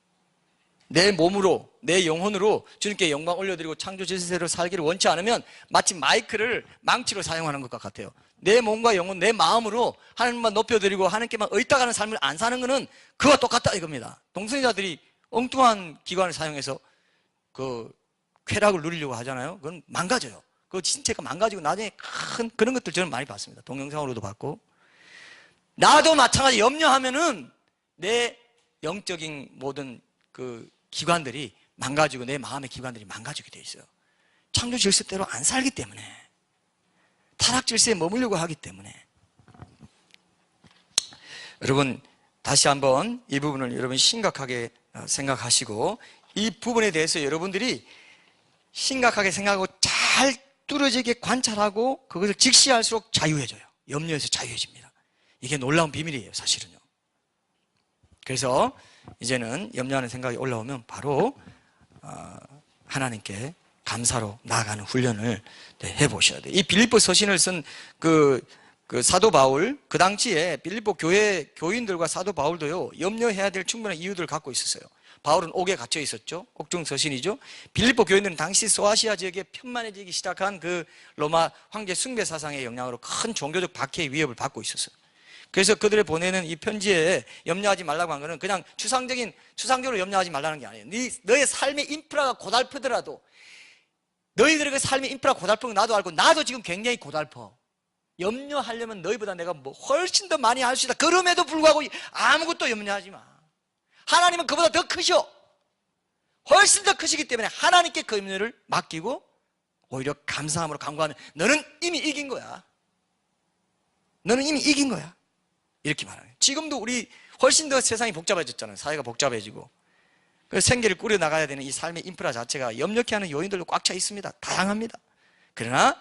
내 몸으로, 내 영혼으로 주님께 영광 올려드리고 창조 질서대로 살기를 원치 않으면 마치 마이크를 망치로 사용하는 것과 같아요. 내 몸과 영혼, 내 마음으로 하나님만 높여드리고 하나님께만 의탁하는 삶을 안 사는 것은 그와 똑같다 이겁니다. 동성애자들이 엉뚱한 기관을 사용해서 쾌락을 누리려고 하잖아요. 그건 망가져요. 그 신체가 망가지고 나중에 큰 그런 것들 저는 많이 봤습니다. 동영상으로도 봤고. 나도 마찬가지. 염려하면은 내 영적인 모든 기관들이 망가지고 내 마음의 기관들이 망가지게 돼 있어요. 창조 질서대로 안 살기 때문에, 타락 질서에 머물려고 하기 때문에. 여러분, 다시 한번 이 부분을 여러분 심각하게 생각하시고, 이 부분에 대해서 여러분들이 심각하게 생각하고 잘 뚫어지게 관찰하고 그것을 직시할수록 자유해져요. 염려에서 자유해집니다. 이게 놀라운 비밀이에요, 사실은요. 그래서 이제는 염려하는 생각이 올라오면 바로 하나님께 감사로 나아가는 훈련을 해보셔야 돼요. 이 빌립보 서신을 쓴 그 사도 바울, 그 당시에 빌립보 교회 교인들과 사도 바울도요, 염려해야 될 충분한 이유들을 갖고 있었어요. 바울은 옥에 갇혀 있었죠. 옥중 서신이죠. 빌립보 교인들은 당시 소아시아 지역에 편만해지기 시작한 그 로마 황제 숭배 사상의 영향으로 큰 종교적 박해의 위협을 받고 있었어요. 그래서 그들을 보내는 이 편지에 염려하지 말라고 한 거는 그냥 추상적으로 염려하지 말라는 게 아니에요. 너의 삶의 인프라가 고달프더라도, 너희들의 그 삶의 인프라가 고달픈 거 나도 알고, 나도 지금 굉장히 고달퍼. 염려하려면 너희보다 내가 뭐 훨씬 더 많이 할 수 있다. 그럼에도 불구하고 아무것도 염려하지 마. 하나님은 그보다 더 크셔. 훨씬 더 크시기 때문에 하나님께 그 염려를 맡기고 오히려 감사함으로 간구하면 너는 이미 이긴 거야. 너는 이미 이긴 거야. 이렇게 말하는 거예요. 지금도 우리 훨씬 더 세상이 복잡해졌잖아요. 사회가 복잡해지고. 그래서 생계를 꾸려나가야 되는 이 삶의 인프라 자체가 염려케 하는 요인들로 꽉 차 있습니다. 다양합니다. 그러나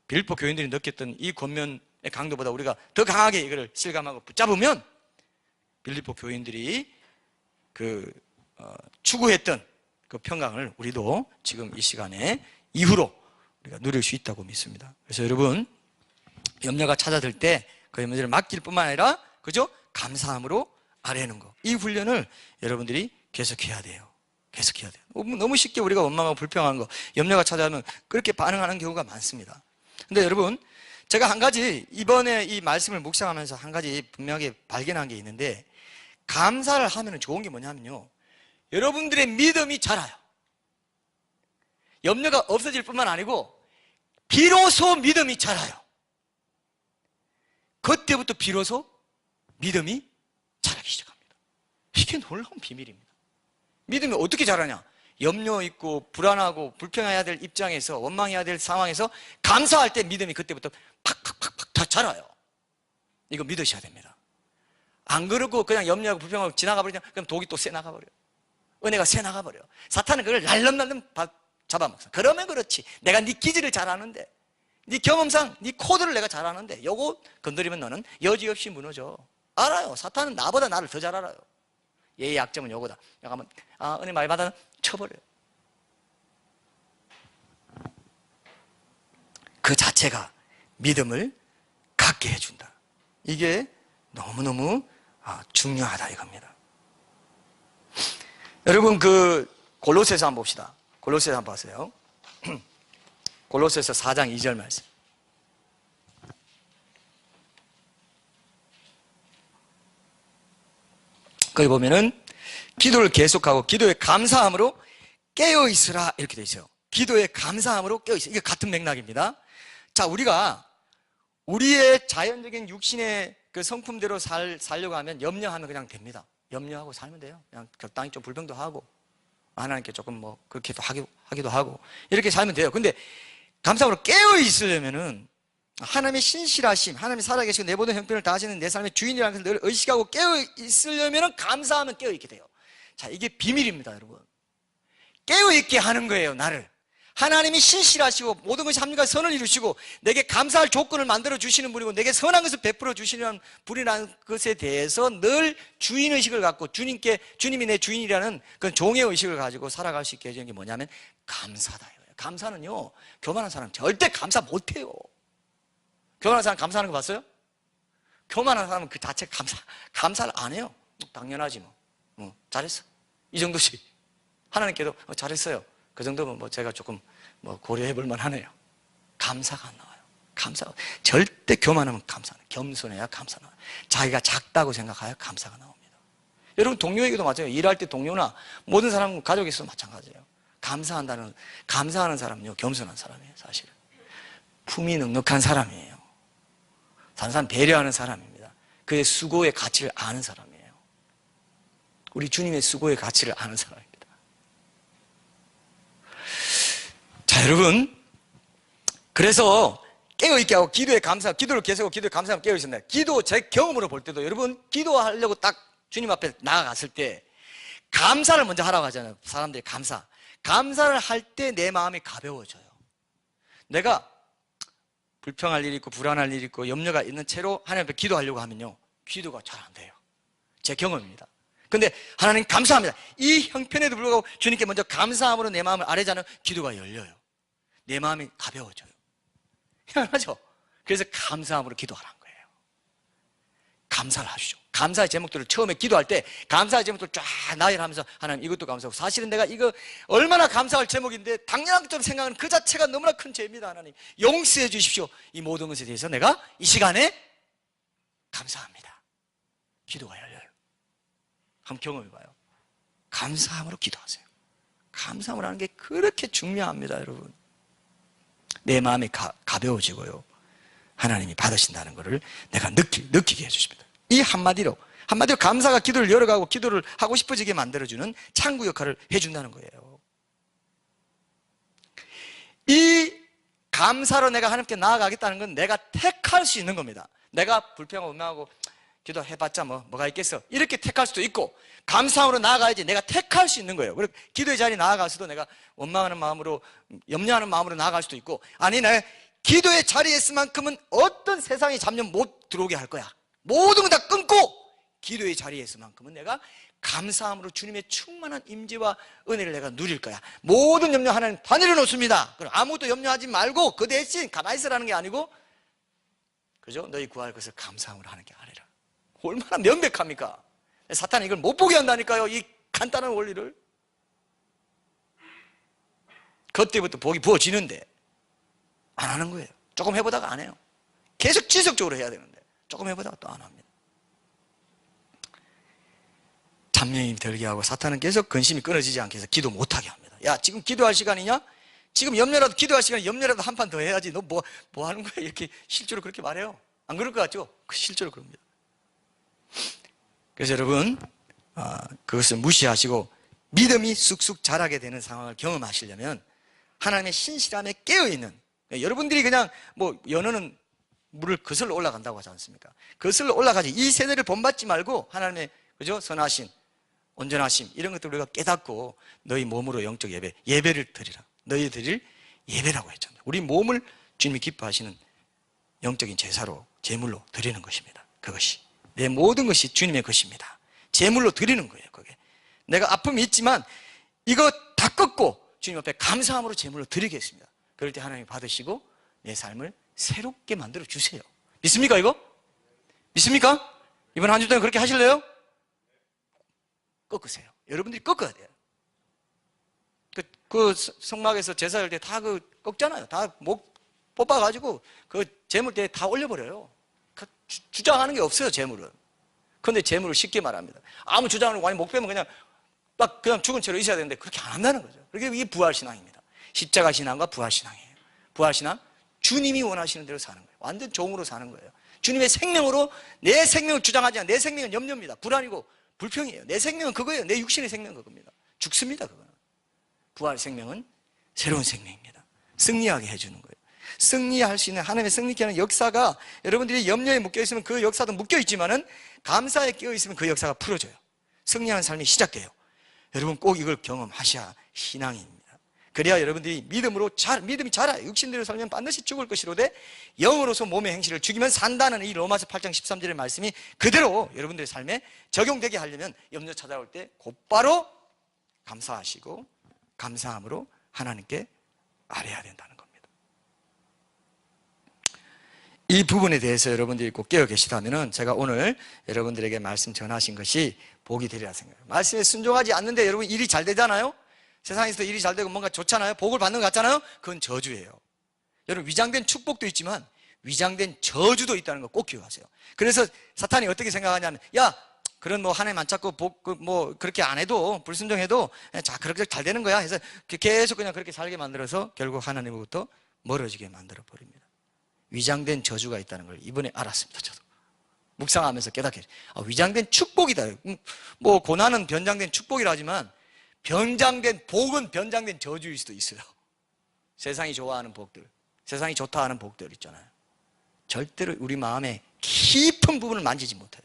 빌립보 교인들이 느꼈던 이 권면의 강도보다 우리가 더 강하게 이거를 실감하고 붙잡으면 빌립보 교인들이 추구했던 그 평강을 우리도 지금 이 시간에 이후로 우리가 누릴 수 있다고 믿습니다. 그래서 여러분, 염려가 찾아들 때 그 염려를 맡길 뿐만 아니라, 그죠? 감사함으로 아뢰는 거. 이 훈련을 여러분들이 계속해야 돼요. 계속해야 돼요. 너무 쉽게 우리가 원망하고 불평하는 거, 염려가 찾아오면 그렇게 반응하는 경우가 많습니다. 근데 여러분, 제가 한 가지, 이번에 이 말씀을 묵상하면서 한 가지 분명하게 발견한 게 있는데, 감사를 하면 좋은 게 뭐냐면요, 여러분들의 믿음이 자라요. 염려가 없어질 뿐만 아니고 비로소 믿음이 자라요. 그때부터 비로소 믿음이 자라기 시작합니다. 이게 놀라운 비밀입니다. 믿음이 어떻게 자라냐? 염려 있고 불안하고 불평해야 될 입장에서, 원망해야 될 상황에서 감사할 때 믿음이 그때부터 팍팍팍팍 다 자라요. 이거 믿으셔야 됩니다. 안 그러고 그냥 염려하고 불평하고 지나가버리면 그럼 독이 또 새 나가버려요. 은혜가 새 나가버려요. 사탄은 그걸 날름날름 잡아먹어. 그러면 그렇지. 내가 네 기질을 잘 아는데, 네 경험상 네 코드를 내가 잘 아는데 요거 건드리면 너는 여지없이 무너져. 알아요. 사탄은 나보다 나를 더 잘 알아요. 얘의 약점은 요거다. 내가 한번 은혜 많이 받아 쳐버려요. 그 자체가 믿음을 갖게 해준다. 이게 너무너무 중요하다 이겁니다. 여러분, 골로새서 한번 봅시다. 골로새서 한번 보세요. 골로새서 4장 2절 말씀. 거기 보면은 기도를 계속하고 기도에 감사함으로 깨어 있으라 이렇게 돼 있어요. 기도에 감사함으로 깨어 있어요. 이게 같은 맥락입니다. 자, 우리가 우리의 자연적인 육신의 그 성품대로 살려고 하면 염려하면 그냥 됩니다. 염려하고 살면 돼요. 그냥 적당히 좀 불평도 하고 하나님께 조금 뭐 그렇게도 하기도 하고 이렇게 살면 돼요. 근데 감사함으로 깨어 있으려면은 하나님의 신실하심, 하나님이 살아계시고 내 모든 형편을 다하시는 내 삶의 주인이라는 것을 늘 의식하고 깨어있으려면 감사하면 깨어있게 돼요. 자, 이게 비밀입니다, 여러분. 깨어있게 하는 거예요, 나를. 하나님이 신실하시고 모든 것이 합리가 선을 이루시고 내게 감사할 조건을 만들어 주시는 분이고 내게 선한 것을 베풀어 주시는 분이라는 것에 대해서 늘 주인의식을 갖고 주님이 내 주인이라는 그런 종의 의식을 가지고 살아갈 수 있게 해주는 게 뭐냐면 감사다. 감사는요, 교만한 사람 절대 감사 못해요. 교만한 사람 감사하는 거 봤어요? 교만한 사람은 그 자체 감사를 안 해요. 당연하지 뭐. 잘했어. 이 정도씩. 하나님께도 잘했어요. 그 정도면 뭐 제가 조금 뭐 고려해 볼 만하네요. 감사가 안 나와요. 감사가. 절대 교만하면 감사는. 겸손해야 감사 나와요. 자기가 작다고 생각해야 감사가 나옵니다. 여러분 동료에게도 마찬가지예요. 일할 때 동료나 모든 사람 가족에서도 마찬가지예요. 감사하는 사람은요, 겸손한 사람이에요, 사실은. 품이 넉넉한 사람이에요. 다른 사람 배려하는 사람입니다. 그의 수고의 가치를 아는 사람이에요. 우리 주님의 수고의 가치를 아는 사람입니다. 자, 여러분. 그래서 깨어있게 하고 기도를 계속하고 기도에 감사하면 깨어있습니다. 기도, 제 경험으로 볼 때도 여러분, 기도하려고 딱 주님 앞에 나아갔을 때 감사를 먼저 하라고 하잖아요. 사람들이 감사를 할 때 내 마음이 가벼워져요. 내가 불평할 일이 있고 불안할 일이 있고 염려가 있는 채로 하나님 앞에 기도하려고 하면요, 기도가 잘 안 돼요. 제 경험입니다. 근데 하나님 감사합니다. 이 형편에도 불구하고 주님께 먼저 감사함으로 내 마음을 아뢰자는 기도가 열려요. 내 마음이 가벼워져요. 희한하죠? 그래서 감사함으로 기도하라는 거예요. 감사를 하시죠. 감사의 제목들을 처음에 기도할 때 감사의 제목들을 쫙 나열하면서 하나님 이것도 감사하고, 사실은 내가 이거 얼마나 감사할 제목인데 당연한 것처럼 생각하는 그 자체가 너무나 큰 죄입니다. 하나님 용서해 주십시오. 이 모든 것에 대해서 내가 이 시간에 감사합니다. 기도가 열려요. 한번 경험해봐요. 감사함으로 기도하세요. 감사함을 하는 게 그렇게 중요합니다, 여러분. 내 마음이 가벼워지고요, 하나님이 받으신다는 것을 내가 느끼게 해주십니다. 이 한마디로 감사가 기도를 열어가고 기도를 하고 싶어지게 만들어주는 창구 역할을 해준다는 거예요. 이 감사로 내가 하나님께 나아가겠다는 건 내가 택할 수 있는 겁니다. 내가 불평하고 원망하고 기도해봤자 뭐가 있겠어, 이렇게 택할 수도 있고, 감사함으로 나아가야지 내가 택할 수 있는 거예요. 그리고 기도의 자리에 나아가서도 내가 원망하는 마음으로, 염려하는 마음으로 나아갈 수도 있고, 아니 내가 기도의 자리에 있을 만큼은 어떤 세상이 잡념 못 들어오게 할 거야. 모든 걸 다 끊고 기도의 자리에 있을 만큼은 내가 감사함으로 주님의 충만한 임재와 은혜를 내가 누릴 거야. 모든 염려 하나님 다 내려놓습니다. 그럼 아무것도 염려하지 말고 그 대신 가만히 있으라는 게 아니고, 그죠? 너희 구할 것을 감사함으로 하는 게 아니라. 얼마나 명백합니까? 사탄이 이걸 못 보게 한다니까요, 이 간단한 원리를. 그때부터 복이 부어지는데 안 하는 거예요. 조금 해보다가 안 해요. 계속 지속적으로 해야 되는데 조금 해보다가 또 안 합니다. 잡념이 들게 하고 사탄은 계속 근심이 끊어지지 않게 해서 기도 못하게 합니다. 야, 지금 기도할 시간이냐? 지금 염려라도 기도할 시간에 염려라도 한 판 더 해야지. 너 뭐 하는 거야? 이렇게 실제로 그렇게 말해요. 안 그럴 것 같죠? 실제로 그럽니다. 그래서 여러분, 그것을 무시하시고 믿음이 쑥쑥 자라게 되는 상황을 경험하시려면 하나님의 신실함에 깨어있는, 여러분들이 그냥 연어는 물을 거슬러 올라간다고 하지 않습니까? 거슬러 올라가지. 이 세대를 본받지 말고 하나님의, 그죠? 선하심, 온전하심, 이런 것들을 우리가 깨닫고 너희 몸으로 영적 예배를 드리라. 너희 드릴 예배라고 했잖아요. 우리 몸을 주님이 기뻐하시는 영적인 제사로, 제물로 드리는 것입니다. 그것이 내 모든 것이 주님의 것입니다. 제물로 드리는 거예요. 그게 내가 아픔이 있지만 이거 다 꺾고 주님 앞에 감사함으로 제물로 드리겠습니다. 그럴 때 하나님이 받으시고 내 삶을 새롭게 만들어 주세요. 믿습니까 이거? 믿습니까? 이번 한 주 동안 그렇게 하실래요? 꺾으세요. 여러분들이 꺾어야 돼요. 그 성막에서 제사할 때 다 꺾잖아요. 다 목 뽑아가지고 그 제물대에 다 올려버려요. 주장하는 게 없어요, 제물은. 그런데 제물을 쉽게 말합니다. 아무 주장을 많이 못 빼면 그냥 죽은 채로 있어야 되는데 그렇게 안 한다는 거죠. 그게 이게 부활신앙입니다. 십자가 신앙과 부활신앙이에요. 부활신앙, 주님이 원하시는 대로 사는 거예요. 완전 종으로 사는 거예요. 주님의 생명으로 내 생명을 주장하지 않아요. 내 생명은 염려입니다. 불안이고 불평이에요. 내 생명은 그거예요. 내 육신의 생명은 그겁니다. 죽습니다, 그거는. 부활 생명은 새로운 생명입니다. 승리하게 해주는 거예요. 승리할 수 있는 하나님의 승리케 하는 역사가 여러분들이 염려에 묶여있으면 그 역사도 묶여있지만은 감사에 끼어있으면 그 역사가 풀어져요. 승리하는 삶이 시작돼요. 여러분 꼭 이걸 경험하셔야 신앙입니다. 그래야 여러분들이 믿음이 자라요. 육신대로 살면 반드시 죽을 것이로되 영으로서 몸의 행실을 죽이면 산다는 이 로마서 8장 13절의 말씀이 그대로 여러분들의 삶에 적용되게 하려면 염려 찾아올 때 곧바로 감사하시고 감사함으로 하나님께 아뢰어야 된다는 겁니다. 이 부분에 대해서 여러분들이 꼭 깨어 계시다면 제가 오늘 여러분들에게 말씀 전하신 것이 복이 되리라 생각해요. 말씀에 순종하지 않는데 여러분 일이 잘 되잖아요. 세상에서 일이 잘 되고 뭔가 좋잖아요. 복을 받는 것 같잖아요. 그건 저주예요. 여러분 위장된 축복도 있지만 위장된 저주도 있다는 거 꼭 기억하세요. 그래서 사탄이 어떻게 생각하냐면 야 그런 뭐 하나님 안 찾고 뭐 그렇게 안 해도 불순종해도 자 그렇게 잘 되는 거야 해서 계속 그냥 그렇게 살게 만들어서 결국 하나님으로부터 멀어지게 만들어 버립니다. 위장된 저주가 있다는 걸 이번에 알았습니다. 저도 묵상하면서 깨닫게 위장된 축복이다. 뭐 고난은 변장된 축복이라 하지만 변장된 복은 변장된 저주일 수도 있어요. 세상이 좋아하는 복들, 세상이 좋다 하는 복들 있잖아요. 절대로 우리 마음의 깊은 부분을 만지지 못해요.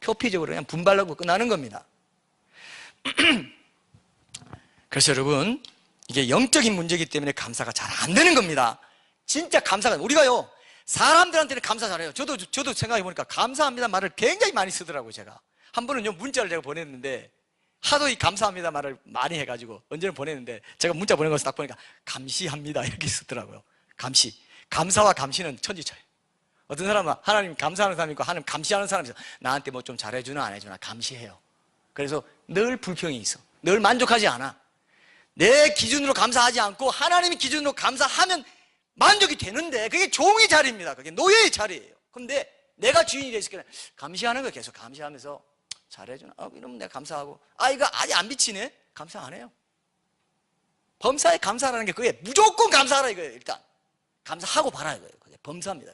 표피적으로 그냥 분발하고 끝나는 겁니다. 그래서 여러분 이게 영적인 문제이기 때문에 감사가 잘 안 되는 겁니다. 진짜 감사가 우리가요 사람들한테는 감사 잘해요. 저도 생각해보니까 감사합니다 말을 굉장히 많이 쓰더라고요. 제가 한 번은요 문자를 제가 보냈는데 하도 이 감사합니다 말을 많이 해가지고 언제는 보냈는데 제가 문자 보낸 것을 딱 보니까 감시합니다 이렇게 쓰더라고요. 감시, 감사와 감시는 천지차이. 어떤 사람은 하나님 감사하는 사람이 있고 하나님 감시하는 사람이 있어. 나한테 뭐 좀 잘해주나 안 해주나 감시해요. 그래서 늘 불평이 있어. 늘 만족하지 않아. 내 기준으로 감사하지 않고 하나님의 기준으로 감사하면 만족이 되는데 그게 종의 자리입니다. 그게 노예의 자리예요. 근데 내가 주인이 됐을 때 감시하는 거 계속 감시하면서 잘해주나? 이러면 내가 감사하고 이거 아직 안 비치네? 감사 안 해요. 범사에 감사하라는 게 그게 무조건 감사하라 이거예요. 일단 감사하고 봐라 이거예요. 그게 범사입니다.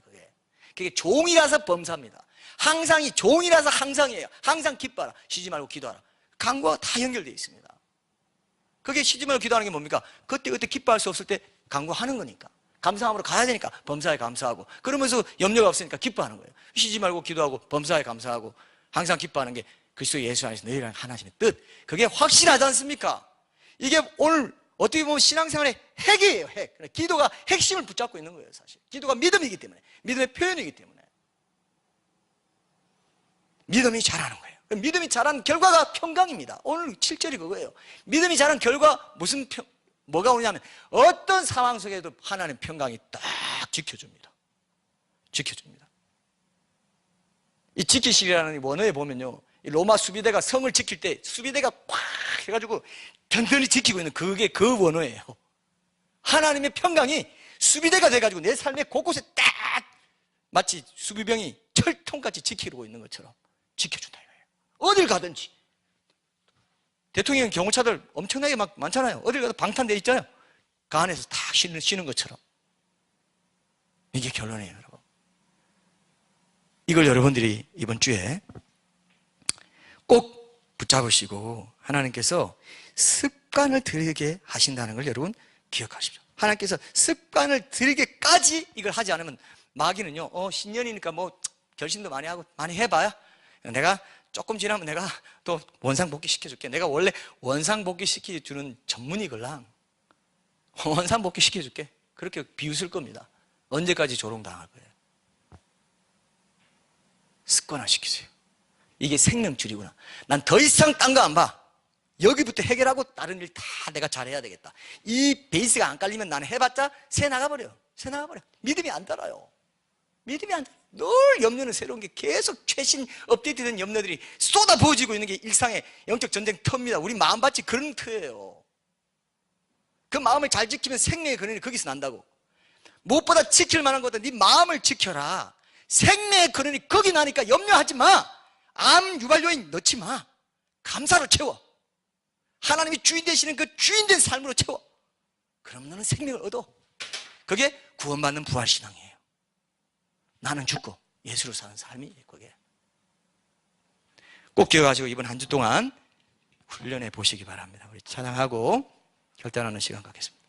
그게 종이라서 범사입니다. 항상이 종이라서 항상이에요. 항상 기뻐하라. 쉬지 말고 기도하라. 강구와 다 연결되어 있습니다. 그게 쉬지 말고 기도하는 게 뭡니까? 그때 기뻐할 수 없을 때 강구하는 거니까. 감사함으로 가야 되니까 범사에 감사하고 그러면서 염려가 없으니까 기뻐하는 거예요. 쉬지 말고 기도하고 범사에 감사하고 항상 기뻐하는 게 그리스도 예수 안에서 너희랑 하나님의 뜻. 그게 확실하지 않습니까? 이게 오늘 어떻게 보면 신앙생활의 핵이에요. 핵. 기도가 핵심을 붙잡고 있는 거예요. 사실 기도가 믿음이기 때문에, 믿음의 표현이기 때문에 믿음이 자라는 거예요. 믿음이 자란 결과가 평강입니다. 오늘 7절이 그거예요. 믿음이 자란 결과 뭐가 오냐면 어떤 상황 속에도 하나님 평강이 딱 지켜줍니다. 이 지키시리라는 원어에 보면요, 이 로마 수비대가 성을 지킬 때 수비대가 꽉 해가지고 든든히 지키고 있는 그게 그 원어예요. 하나님의 평강이 수비대가 돼가지고 내 삶의 곳곳에 딱 마치 수비병이 철통같이 지키고 있는 것처럼 지켜준다 이거예요. 어딜 가든지. 대통령 경호차들 엄청나게 막 많잖아요. 어딜 가도 방탄되어 있잖아요. 그 안에서 다 쉬는 것처럼. 이게 결론이에요, 여러분. 이걸 여러분들이 이번 주에 꼭 붙잡으시고 하나님께서 습관을 들이게 하신다는 걸 여러분 기억하십시오. 하나님께서 습관을 들이게까지 이걸 하지 않으면 마귀는요, 신년이니까 뭐 결심도 많이 하고 많이 해봐야 내가 조금 지나면 내가 또 원상복귀 시켜줄게. 내가 원래 원상복귀 시켜주는 전문이걸랑 원상복귀 시켜줄게. 그렇게 비웃을 겁니다. 언제까지 조롱당할 거예요? 습관화 시키세요. 이게 생명줄이구나. 난 더 이상 딴 거 안 봐. 여기부터 해결하고 다른 일 다 내가 잘해야 되겠다. 이 베이스가 안 깔리면 나는 해봤자 새 나가버려. 믿음이 안 달아요. 믿음이 안 달아요. 늘 염려는 새로운 게 계속 최신 업데이트된 염려들이 쏟아 부어지고 있는 게 일상의 영적 전쟁 터입니다. 우리 마음밭이 그런 터예요. 그 마음을 잘 지키면 생명의 근원이 거기서 난다고. 무엇보다 지킬 만한 것보다 네 마음을 지켜라. 생명의 근원이 거기 나니까 염려하지 마. 암 유발요인 넣지 마. 감사로 채워. 하나님이 주인 되시는 그 주인된 삶으로 채워. 그럼 너는 생명을 얻어. 그게 구원받는 부활신앙이에요. 나는 죽고 예수로 사는 삶이 그게. 꼭 기억하시고 이번 한 주 동안 훈련해 보시기 바랍니다. 우리 찬양하고 결단하는 시간 갖겠습니다.